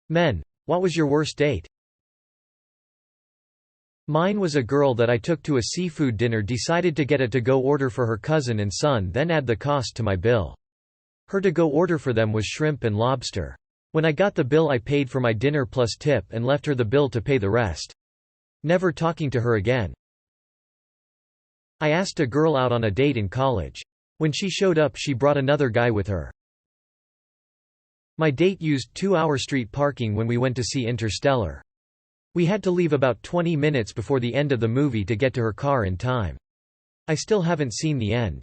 Men. What was your worst date? Mine was a girl that I took to a seafood dinner, decided to get a to-go order for her cousin and son, then add the cost to my bill. Her to-go order for them was shrimp and lobster. When I got the bill I paid for my dinner plus tip and left her the bill to pay the rest. Never talking to her again. I asked a girl out on a date in college. When she showed up she brought another guy with her. My date used 2-hour street parking when we went to see Interstellar. We had to leave about 20 minutes before the end of the movie to get to her car in time. I still haven't seen the end.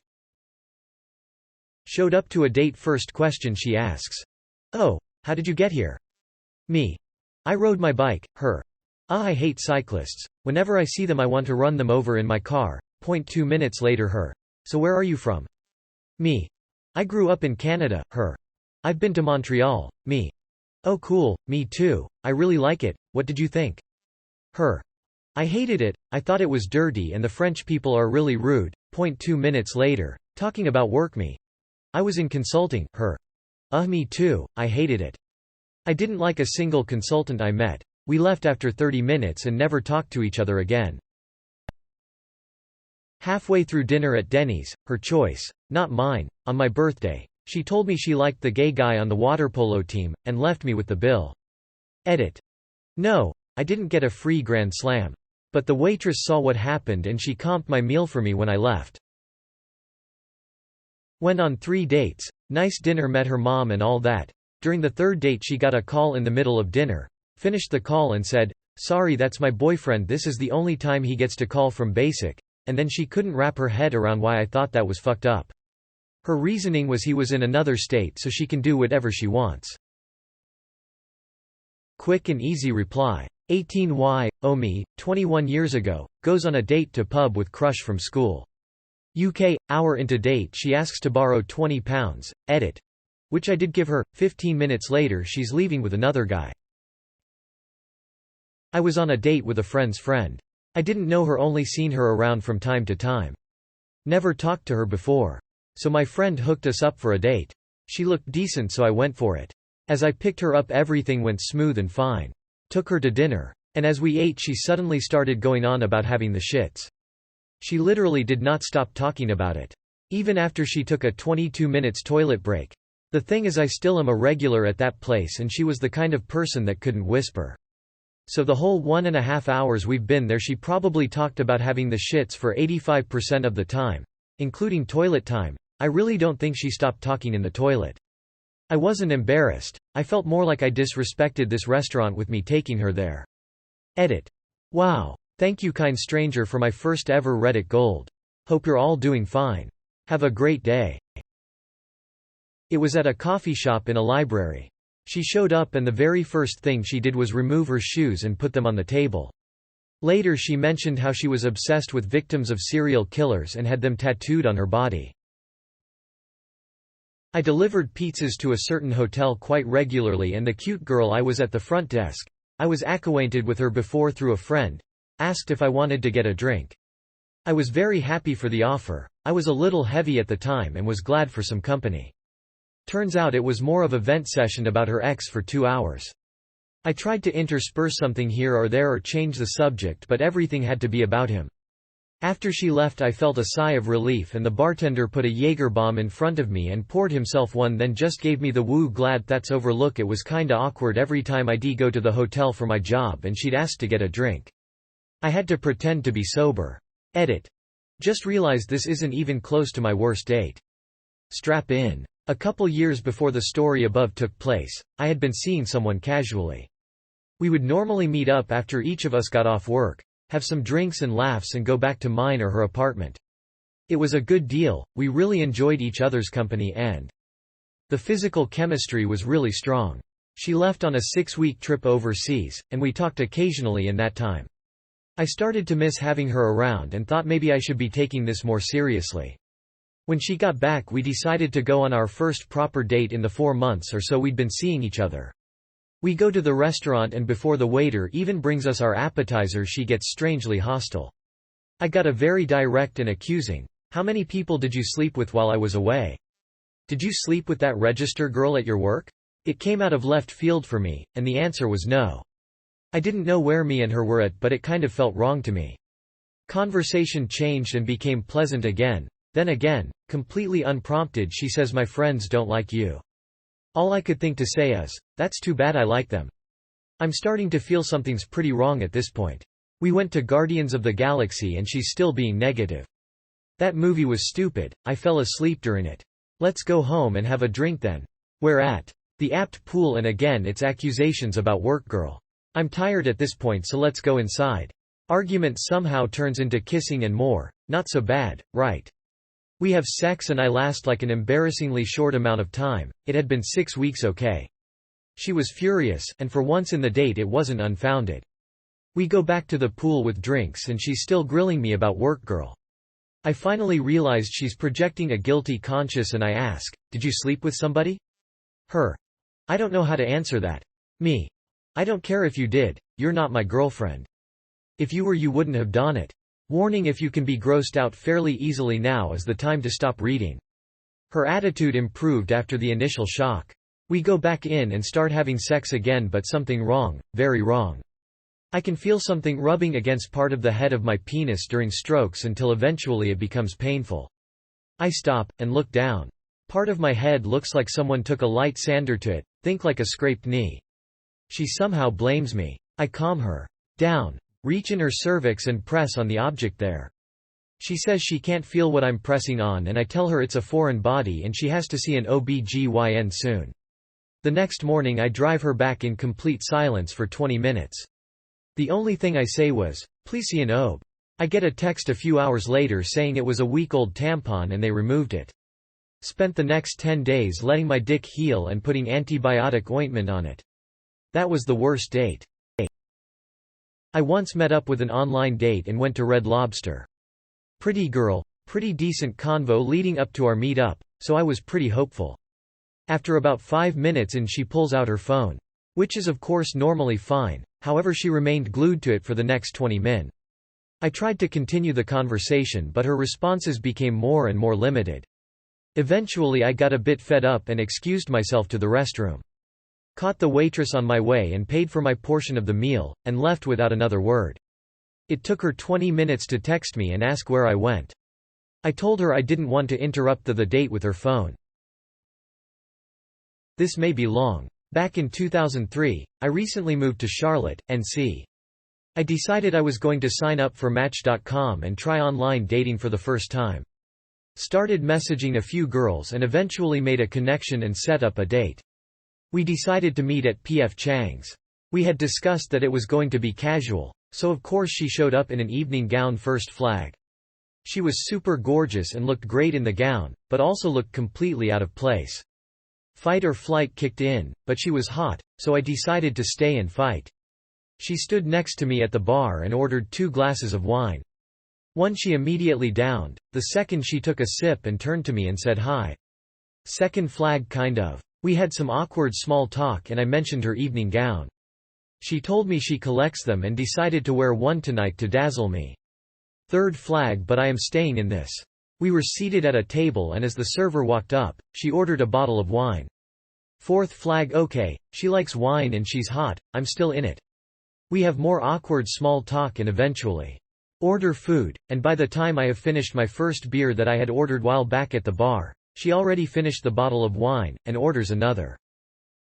Showed up to a date, first question she asks. Oh, how did you get here? Me. I rode my bike. Her. I hate cyclists. Whenever I see them I want to run them over in my car. 2 minutes later her. So where are you from? Me. I grew up in Canada. Her. I've been to Montreal. Me. Oh cool, me too, I really like it, what did you think? Her. I hated it, I thought it was dirty and the French people are really rude. 2 minutes later, talking about work. Me. I was in consulting. Her. Me too, I hated it. I didn't like a single consultant I met. We left after 30 minutes and never talked to each other again. Halfway through dinner at Denny's, her choice, not mine, on my birthday. She told me she liked the gay guy on the water polo team, and left me with the bill. Edit. No, I didn't get a free Grand Slam. But the waitress saw what happened and she comped my meal for me when I left. Went on 3 dates, nice dinner, met her mom and all that. During the 3rd date she got a call in the middle of dinner, finished the call and said, "Sorry, that's my boyfriend, this is the only time he gets to call from Basic," and then she couldn't wrap her head around why I thought that was fucked up. Her reasoning was he was in another state so she can do whatever she wants. Quick and easy reply. 18Y, me, 21 years ago, goes on a date to pub with crush from school. UK, hour into date she asks to borrow £20, edit. Which I did give her. 15 minutes later she's leaving with another guy. I was on a date with a friend's friend. I didn't know her, only seen her around from time to time. Never talked to her before. So my friend hooked us up for a date. She looked decent so I went for it. As I picked her up everything went smooth and fine. Took her to dinner. And as we ate she suddenly started going on about having the shits. She literally did not stop talking about it. Even after she took a 22 minutes toilet break. The thing is I still am a regular at that place and she was the kind of person that couldn't whisper. So the whole 1.5 hours we've been there she probably talked about having the shits for 85% of the time. Including toilet time. I really don't think she stopped talking in the toilet. I wasn't embarrassed. I felt more like I disrespected this restaurant with me taking her there. Edit. Wow. Thank you, kind stranger, for my first ever Reddit gold. Hope you're all doing fine. Have a great day. It was at a coffee shop in a library. She showed up and the very first thing she did was remove her shoes and put them on the table. Later she mentioned how she was obsessed with victims of serial killers and had them tattooed on her body. I delivered pizzas to a certain hotel quite regularly and the cute girl I was at the front desk. I was acquainted with her before through a friend. Asked if I wanted to get a drink. I was very happy for the offer. I was a little heavy at the time and was glad for some company. Turns out it was more of a vent session about her ex for 2 hours. I tried to intersperse something here or there or change the subject, but everything had to be about him. After she left I felt a sigh of relief and the bartender put a Jaeger bomb in front of me and poured himself one, then just gave me the woo glad that's over look. It was kinda awkward every time I'd go to the hotel for my job and she'd ask to get a drink. I had to pretend to be sober. Edit. Just realized this isn't even close to my worst date. Strap in. A couple years before the story above took place, I had been seeing someone casually. We would normally meet up after each of us got off work, have some drinks and laughs and go back to mine or her apartment. It was a good deal, we really enjoyed each other's company and the physical chemistry was really strong. She left on a 6-week trip overseas, and we talked occasionally in that time. I started to miss having her around and thought maybe I should be taking this more seriously. When she got back we decided to go on our first proper date in the 4 months or so we'd been seeing each other. We go to the restaurant and before the waiter even brings us our appetizer she gets strangely hostile. I got a very direct and accusing, "How many people did you sleep with while I was away? Did you sleep with that register girl at your work? It came out of left field for me, and the answer was no. I didn't know where me and her were at, but it kind of felt wrong to me. Conversation changed and became pleasant again. Then again, completely unprompted, she says my friends don't like you. All I could think to say is, that's too bad, I like them. I'm starting to feel something's pretty wrong at this point. We went to Guardians of the Galaxy and she's still being negative. That movie was stupid, I fell asleep during it. Let's go home and have a drink then. We're at the apt pool and again it's accusations about work girl. I'm tired at this point, so let's go inside. Argument somehow turns into kissing and more. Not so bad, right? We have sex and I last like an embarrassingly short amount of time. It had been 6 weeks, okay? She was furious, and for once in the date it wasn't unfounded. We go back to the pool with drinks and she's still grilling me about work girl. I finally realized she's projecting a guilty conscience and I ask, did you sleep with somebody? Her. I don't know how to answer that. Me. I don't care if you did, you're not my girlfriend. If you were, you wouldn't have done it. Warning: if you can be grossed out fairly easily, now is the time to stop reading. Her attitude improved after the initial shock. We go back in and start having sex again, but something wrong, very wrong. I can feel something rubbing against part of the head of my penis during strokes until eventually it becomes painful. I stop, and look down. Part of my head looks like someone took a light sander to it, think like a scraped knee. She somehow blames me. I calm her down, reach in her cervix and press on the object there. She says she can't feel what I'm pressing on and I tell her it's a foreign body and she has to see an OB/GYN soon. The next morning I drive her back in complete silence for 20 minutes. The only thing I say was, please see an OB. I get a text a few hours later saying it was a week-old tampon and they removed it. Spent the next 10 days letting my dick heal and putting antibiotic ointment on it. That was the worst date. I once met up with an online date and went to Red Lobster. Pretty girl, pretty decent convo leading up to our meet-up, so I was pretty hopeful. After about 5 minutes in, she pulls out her phone. Which is of course normally fine, however she remained glued to it for the next 20 min. I tried to continue the conversation but her responses became more and more limited. Eventually I got a bit fed up and excused myself to the restroom. Caught the waitress on my way and paid for my portion of the meal, and left without another word. It took her 20 minutes to text me and ask where I went. I told her I didn't want to interrupt the date with her phone. This may be long. Back in 2003, I recently moved to Charlotte, NC. I decided I was going to sign up for Match.com and try online dating for the first time. Started messaging a few girls and eventually made a connection and set up a date. We decided to meet at P.F. Chang's. We had discussed that it was going to be casual, so of course she showed up in an evening gown, first flag. She was super gorgeous and looked great in the gown, but also looked completely out of place. Fight or flight kicked in, but she was hot, so I decided to stay and fight. She stood next to me at the bar and ordered 2 glasses of wine. One she immediately downed, the second she took a sip and turned to me and said hi. Second flag, kind of. We had some awkward small talk and I mentioned her evening gown. She told me she collects them and decided to wear one tonight to dazzle me. Third flag, but I am staying in this. We were seated at a table and as the server walked up, she ordered a bottle of wine. Fourth flag, okay, she likes wine and she's hot, I'm still in it. We have more awkward small talk and eventually order food, and by the time I have finished my first beer that I had ordered while back at the bar, she already finished the bottle of wine, and orders another.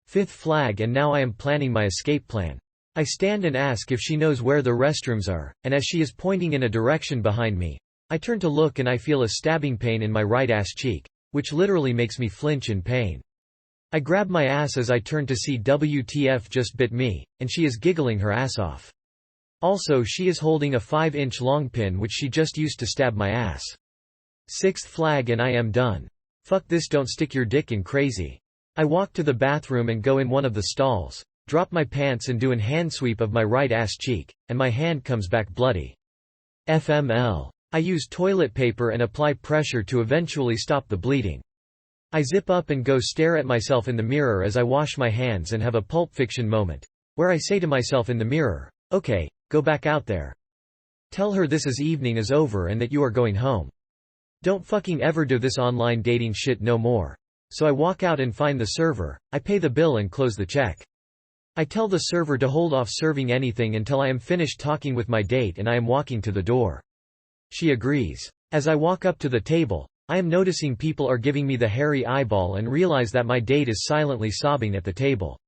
Fifth flag, and now I am planning my escape plan. I stand and ask if she knows where the restrooms are, and as she is pointing in a direction behind me, I turn to look and I feel a stabbing pain in my right ass cheek, which literally makes me flinch in pain. I grab my ass as I turn to see WTF just bit me, and she is giggling her ass off. Also, she is holding a 5-inch long pin which she just used to stab my ass. Sixth flag, and I am done. Fuck this, don't stick your dick in, crazy. I walk to the bathroom and go in one of the stalls, drop my pants and do an hand sweep of my right ass cheek, and my hand comes back bloody. FML. I use toilet paper and apply pressure to eventually stop the bleeding. I zip up and go stare at myself in the mirror as I wash my hands and have a Pulp Fiction moment, where I say to myself in the mirror, okay, go back out there. Tell her this evening is over and that you are going home. Don't fucking ever do this online dating shit no more. So I walk out and find the server, I pay the bill and close the check. I tell the server to hold off serving anything until I am finished talking with my date and I am walking to the door. She agrees. As I walk up to the table, I am noticing people are giving me the hairy eyeball and realize that my date is silently sobbing at the table.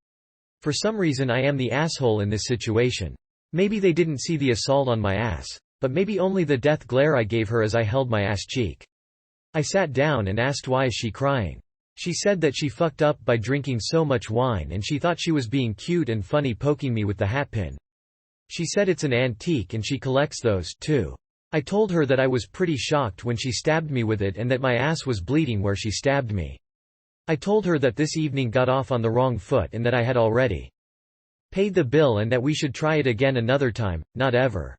For some reason I am the asshole in this situation. Maybe they didn't see the assault on my ass, but maybe only the death glare I gave her as I held my ass cheek. I sat down and asked why is she crying. She said that she fucked up by drinking so much wine and she thought she was being cute and funny poking me with the hat pin. She said it's an antique and she collects those, too. I told her that I was pretty shocked when she stabbed me with it and that my ass was bleeding where she stabbed me. I told her that this evening got off on the wrong foot and that I had already paid the bill and that we should try it again another time, not ever.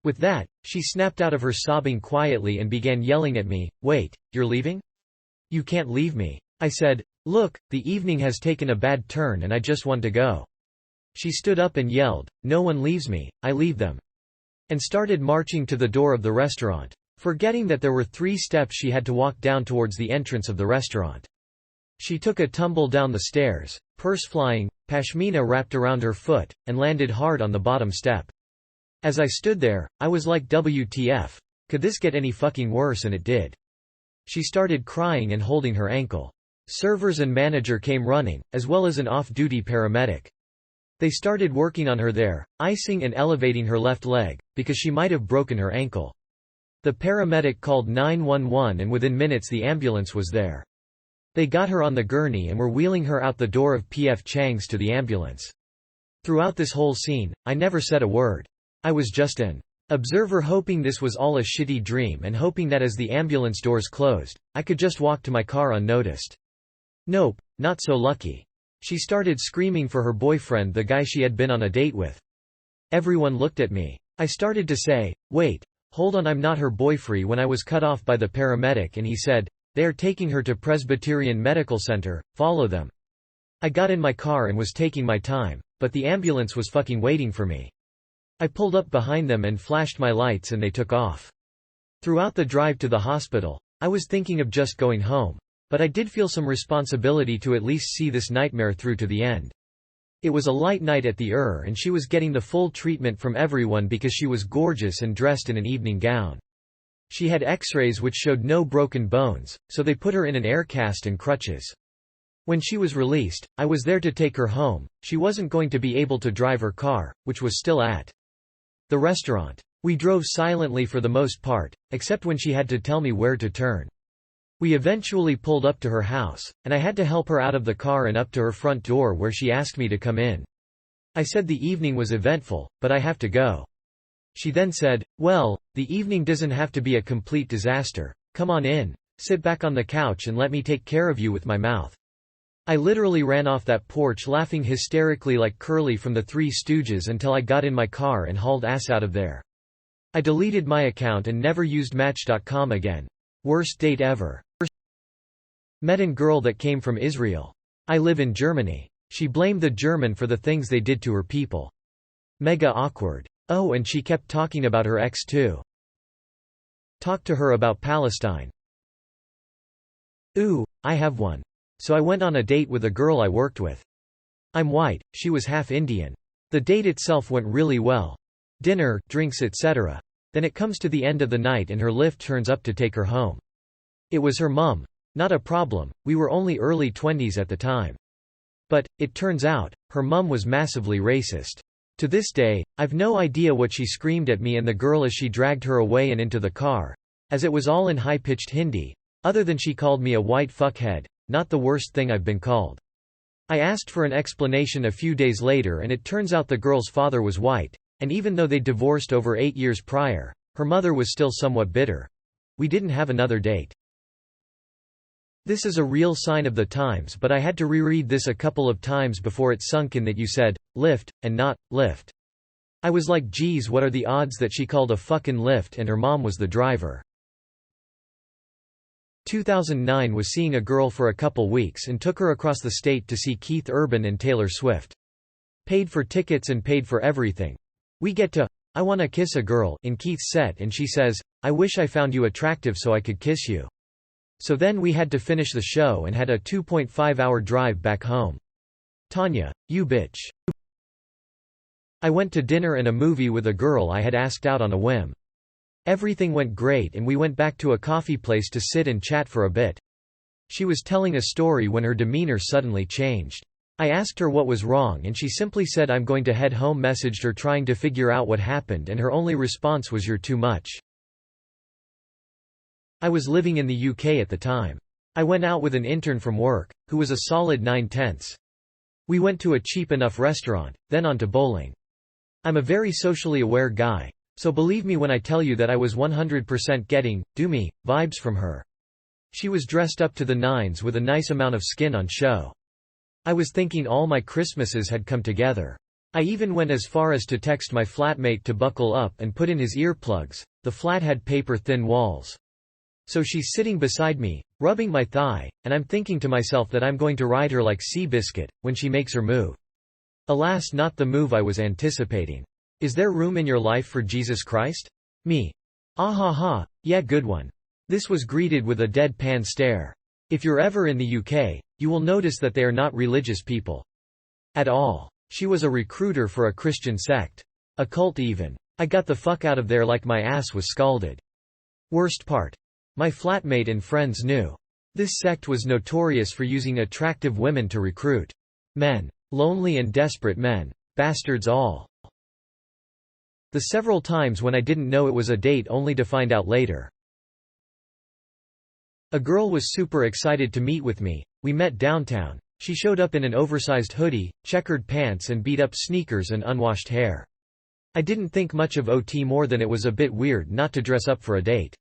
With that, she snapped out of her sobbing quietly and began yelling at me, "Wait, you're leaving? You can't leave me." I said, "Look, the evening has taken a bad turn and I just want to go." She stood up and yelled, "No one leaves me, I leave them," and started marching to the door of the restaurant, forgetting that there were 3 steps she had to walk down towards the entrance of the restaurant. She took a tumble down the stairs, purse flying, pashmina wrapped around her foot, and landed hard on the bottom step. As I stood there, I was like, WTF? Could this get any fucking worse? And it did. She started crying and holding her ankle. Servers and manager came running, as well as an off-duty paramedic. They started working on her there, icing and elevating her left leg, because she might have broken her ankle. The paramedic called 911 and within minutes the ambulance was there. They got her on the gurney and were wheeling her out the door of P.F. Chang's to the ambulance. Throughout this whole scene, I never said a word. I was just an observer, hoping this was all a shitty dream and hoping that as the ambulance doors closed, I could just walk to my car unnoticed. Nope, not so lucky. She started screaming for her boyfriend, the guy she had been on a date with. Everyone looked at me. I started to say, "Wait, hold on, I'm not her boyfriend," when I was cut off by the paramedic and he said, "They are taking her to Presbyterian Medical Center, follow them." I got in my car and was taking my time, but the ambulance was fucking waiting for me. I pulled up behind them and flashed my lights and they took off. Throughout the drive to the hospital, I was thinking of just going home, but I did feel some responsibility to at least see this nightmare through to the end. It was a light night at the and she was getting the full treatment from everyone because she was gorgeous and dressed in an evening gown. She had x-rays which showed no broken bones, so they put her in an air cast and crutches. When she was released, I was there to take her home. She wasn't going to be able to drive her car, which was still at the restaurant. We drove silently for the most part, except when she had to tell me where to turn. We eventually pulled up to her house, and I had to help her out of the car and up to her front door where she asked me to come in. I said the evening was eventful, but I have to go. She then said, "Well, the evening doesn't have to be a complete disaster. Come on in, sit back on the couch and let me take care of you with my mouth." I literally ran off that porch laughing hysterically like Curly from the Three Stooges until I got in my car and hauled ass out of there. I deleted my account and never used Match.com again. Worst date ever. Met a girl that came from Israel. I live in Germany. She blamed the German for the things they did to her people. Mega awkward. Oh, and she kept talking about her ex too. Talked to her about Palestine. Ooh, I have one. So I went on a date with a girl I worked with. I'm white, she was half Indian. The date itself went really well. Dinner, drinks, etc. Then it comes to the end of the night and her Lyft turns up to take her home. It was her mum. Not a problem, we were only early 20s at the time. But, it turns out, her mum was massively racist. To this day, I've no idea what she screamed at me and the girl as she dragged her away and into the car, as it was all in high-pitched Hindi, other than she called me a white fuckhead, not the worst thing I've been called. I asked for an explanation a few days later and it turns out the girl's father was white, and even though they divorced over 8 years prior, her mother was still somewhat bitter. We didn't have another date. This is a real sign of the times, but I had to reread this a couple of times before it sunk in that you said, "lift," and not, "lift." I was like, geez, what are the odds that she called a fucking lift and her mom was the driver. 2009 was seeing a girl for a couple weeks and took her across the state to see Keith Urban and Taylor Swift. Paid for tickets and paid for everything. We get to, "I wanna kiss a girl" in Keith's set and she says, "I wish I found you attractive so I could kiss you." So then we had to finish the show and had a 2.5-hour drive back home. Tanya, you bitch. I went to dinner and a movie with a girl I had asked out on a whim. Everything went great and we went back to a coffee place to sit and chat for a bit. She was telling a story when her demeanor suddenly changed. I asked her what was wrong and she simply said I'm going to head home. Messaged her trying to figure out what happened and her only response was you're too much. I was living in the UK at the time. I went out with an intern from work, who was a solid 9/10. We went to a cheap enough restaurant, then on to bowling. I'm a very socially aware guy, so believe me when I tell you that I was 100% getting, do me, vibes from her. She was dressed up to the nines with a nice amount of skin on show. I was thinking all my Christmases had come together. I even went as far as to text my flatmate to buckle up and put in his earplugs. The flat had paper-thin walls. So she's sitting beside me, rubbing my thigh, and I'm thinking to myself that I'm going to ride her like Seabiscuit, when she makes her move. Alas, not the move I was anticipating. Is there room in your life for Jesus Christ? Me. Ah ha ha, yeah, good one. This was greeted with a deadpan stare. If you're ever in the UK, you will notice that they are not religious people. At all. She was a recruiter for a Christian sect. A cult even. I got the fuck out of there like my ass was scalded. Worst part. My flatmate and friends knew. This sect was notorious for using attractive women to recruit men. Lonely and desperate men. Bastards all. The several times when I didn't know it was a date only to find out later. A girl was super excited to meet with me. We met downtown. She showed up in an oversized hoodie, checkered pants and beat-up sneakers and unwashed hair. I didn't think much of OT more than it was a bit weird not to dress up for a date.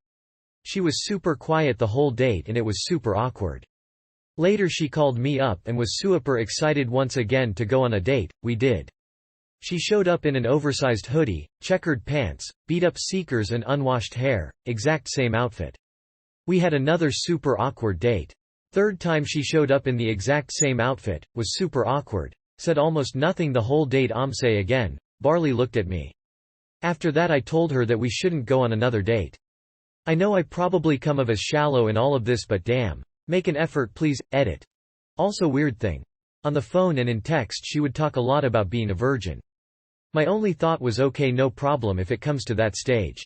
She was super quiet the whole date and it was super awkward. Later she called me up and was super excited once again to go on a date. We did. She showed up in an oversized hoodie, checkered pants, beat-up sneakers and unwashed hair, exact same outfit. We had another super awkward date. Third time she showed up in the exact same outfit, was super awkward. Said almost nothing the whole date. Say again. Barley looked at me. After that I told her that we shouldn't go on another date. I know I probably come off as shallow in all of this but damn. Make an effort please, edit. Also weird thing. On the phone and in text she would talk a lot about being a virgin. My only thought was okay, no problem if it comes to that stage.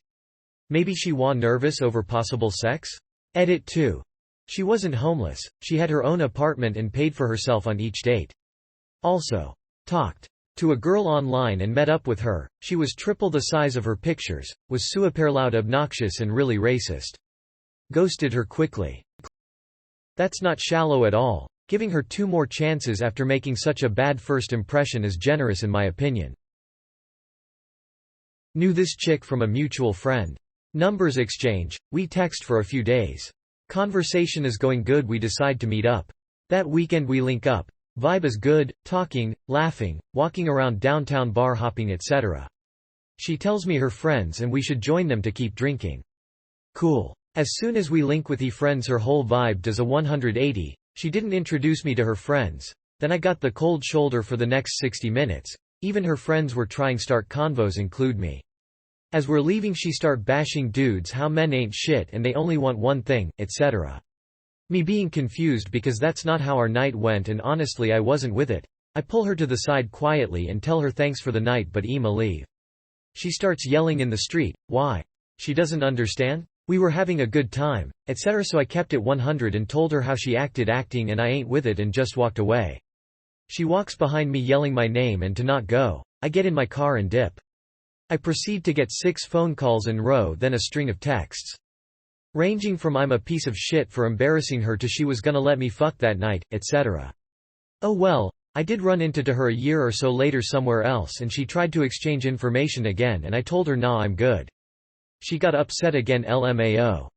Maybe she was nervous over possible sex? Edit 2. She wasn't homeless, she had her own apartment and paid for herself on each date. Also, talked to a girl online and met up with her. She was triple the size of her pictures, was super loud, obnoxious and really racist. Ghosted her quickly. That's not shallow at all. Giving her 2 more chances after making such a bad first impression is generous in my opinion. Knew this chick from a mutual friend. Numbers exchange, we text for a few days. Conversation is going good, we decide to meet up. That weekend we link up. Vibe is good, talking, laughing, walking around downtown, bar hopping, etc. She tells me her friends and we should join them to keep drinking. Cool. As soon as we link with friends her whole vibe does a 180, she didn't introduce me to her friends, then I got the cold shoulder for the next 60 minutes, even her friends were trying start convos include me. As we're leaving she start bashing dudes how men ain't shit and they only want one thing, etc. Me being confused because that's not how our night went and honestly I wasn't with it. I pull her to the side quietly and tell her thanks for the night but I'ma leave. She starts yelling in the street, why? She doesn't understand? We were having a good time, etc. So I kept it 100 and told her how she acting and I ain't with it and just walked away. She walks behind me yelling my name and to not go. I get in my car and dip. I proceed to get 6 phone calls in row then a string of texts. Ranging from I'm a piece of shit for embarrassing her to she was gonna let me fuck that night, etc. Oh well, I did run into her a year or so later somewhere else and she tried to exchange information again and I told her nah, I'm good. She got upset again, LMAO.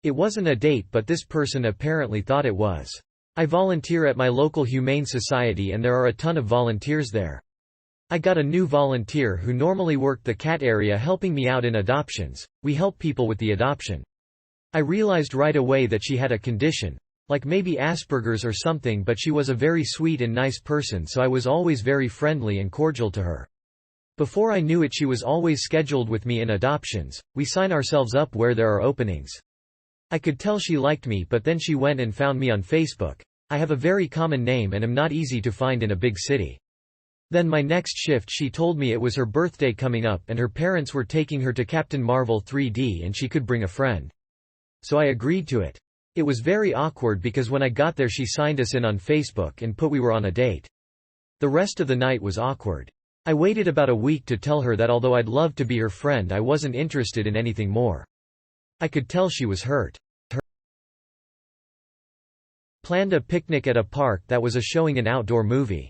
It wasn't a date but this person apparently thought it was. I volunteer at my local humane society and there are a ton of volunteers there. I got a new volunteer who normally worked the cat area helping me out in adoptions. We help people with the adoption. I realized right away that she had a condition, like maybe Asperger's or something, but she was a very sweet and nice person so I was always very friendly and cordial to her. Before I knew it she was always scheduled with me in adoptions. We sign ourselves up where there are openings. I could tell she liked me, but then she went and found me on Facebook. I have a very common name and am not easy to find in a big city. Then my next shift she told me it was her birthday coming up and her parents were taking her to Captain Marvel 3D and she could bring a friend. So I agreed to it. It was very awkward because when I got there she signed us in on Facebook and put we were on a date. The rest of the night was awkward. I waited about a week to tell her that although I'd love to be her friend I wasn't interested in anything more. I could tell she was hurt. Planned a picnic at a park that was showing an outdoor movie.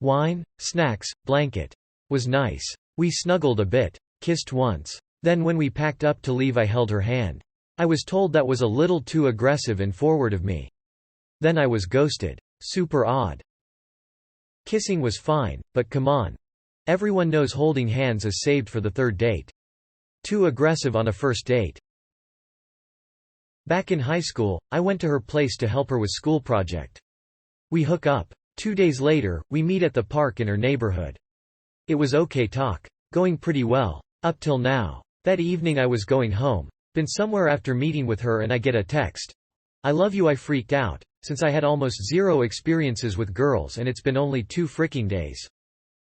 Wine, snacks, blanket. Was nice. We snuggled a bit. Kissed once. Then when we packed up to leave I held her hand. I was told that was a little too aggressive and forward of me. Then I was ghosted. Super odd. Kissing was fine, but come on. Everyone knows holding hands is saved for the third date. Too aggressive on a first date. Back in high school, I went to her place to help her with school project. We hook up. 2 days later, we meet at the park in her neighborhood. It was okay talk. Going pretty well. Up till now. That evening I was going home. Been somewhere after meeting with her and I get a text. I love you. I freaked out, since I had almost zero experiences with girls and it's been only 2 freaking days.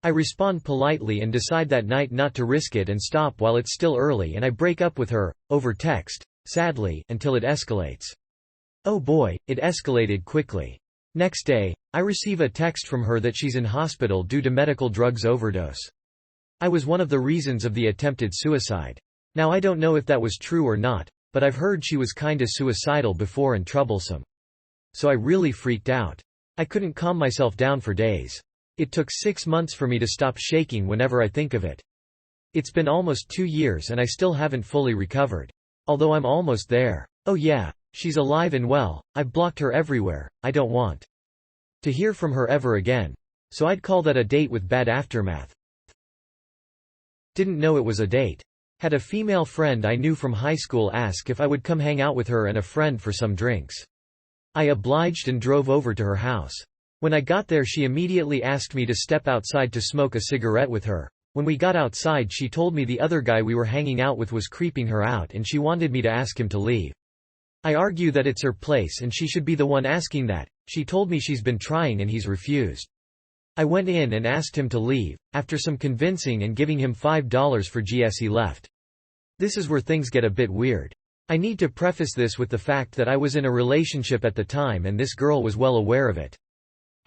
I respond politely and decide that night not to risk it and stop while it's still early and I break up with her, over text, sadly, until it escalates. Oh boy, it escalated quickly. Next day, I receive a text from her that she's in hospital due to medical drugs overdose. I was one of the reasons of the attempted suicide. Now I don't know if that was true or not, but I've heard she was kinda suicidal before and troublesome. So I really freaked out. I couldn't calm myself down for days. It took 6 months for me to stop shaking whenever I think of it. It's been almost 2 years and I still haven't fully recovered. Although I'm almost there. Oh yeah, she's alive and well. I've blocked her everywhere. I don't want to hear from her ever again. So I'd call that a date with bad aftermath. Didn't know it was a date. Had a female friend I knew from high school ask if I would come hang out with her and a friend for some drinks. I obliged and drove over to her house. When I got there she immediately asked me to step outside to smoke a cigarette with her. When we got outside she told me the other guy we were hanging out with was creeping her out and she wanted me to ask him to leave. I argue that it's her place and she should be the one asking that. She told me she's been trying and he's refused. I went in and asked him to leave. After some convincing and giving him $5 for gas he left. This is where things get a bit weird. I need to preface this with the fact that I was in a relationship at the time and this girl was well aware of it.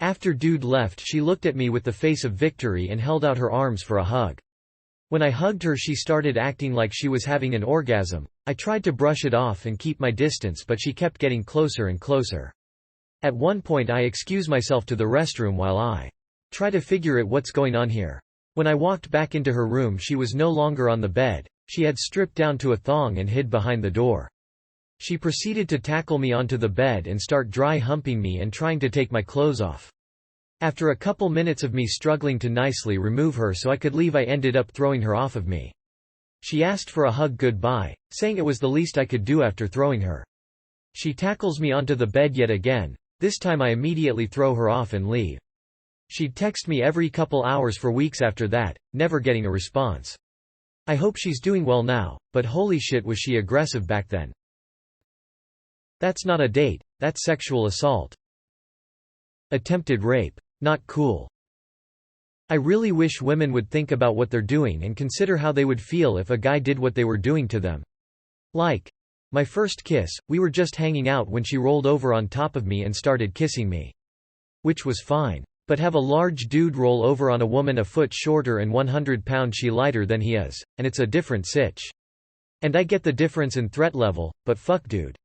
After dude left she looked at me with the face of victory and held out her arms for a hug. When I hugged her she started acting like she was having an orgasm. I tried to brush it off and keep my distance but she kept getting closer and closer. At one point I excuse myself to the restroom while I try to figure out what's going on here. When I walked back into her room she was no longer on the bed. She had stripped down to a thong and hid behind the door. She proceeded to tackle me onto the bed and start dry humping me and trying to take my clothes off. After a couple minutes of me struggling to nicely remove her so I could leave I ended up throwing her off of me. She asked for a hug goodbye, saying it was the least I could do after throwing her. She tackles me onto the bed yet again. This time I immediately throw her off and leave. She'd text me every couple hours for weeks after that, never getting a response. I hope she's doing well now, but holy shit was she aggressive back then. That's not a date, that's sexual assault. Attempted rape. Not cool. I really wish women would think about what they're doing and consider how they would feel if a guy did what they were doing to them. Like my first kiss, we were just hanging out when she rolled over on top of me and started kissing me. Which was fine. But have a large dude roll over on a woman a foot shorter and 100 pounds she lighter than he is, and it's a different sitch. And I get the difference in threat level, but fuck dude.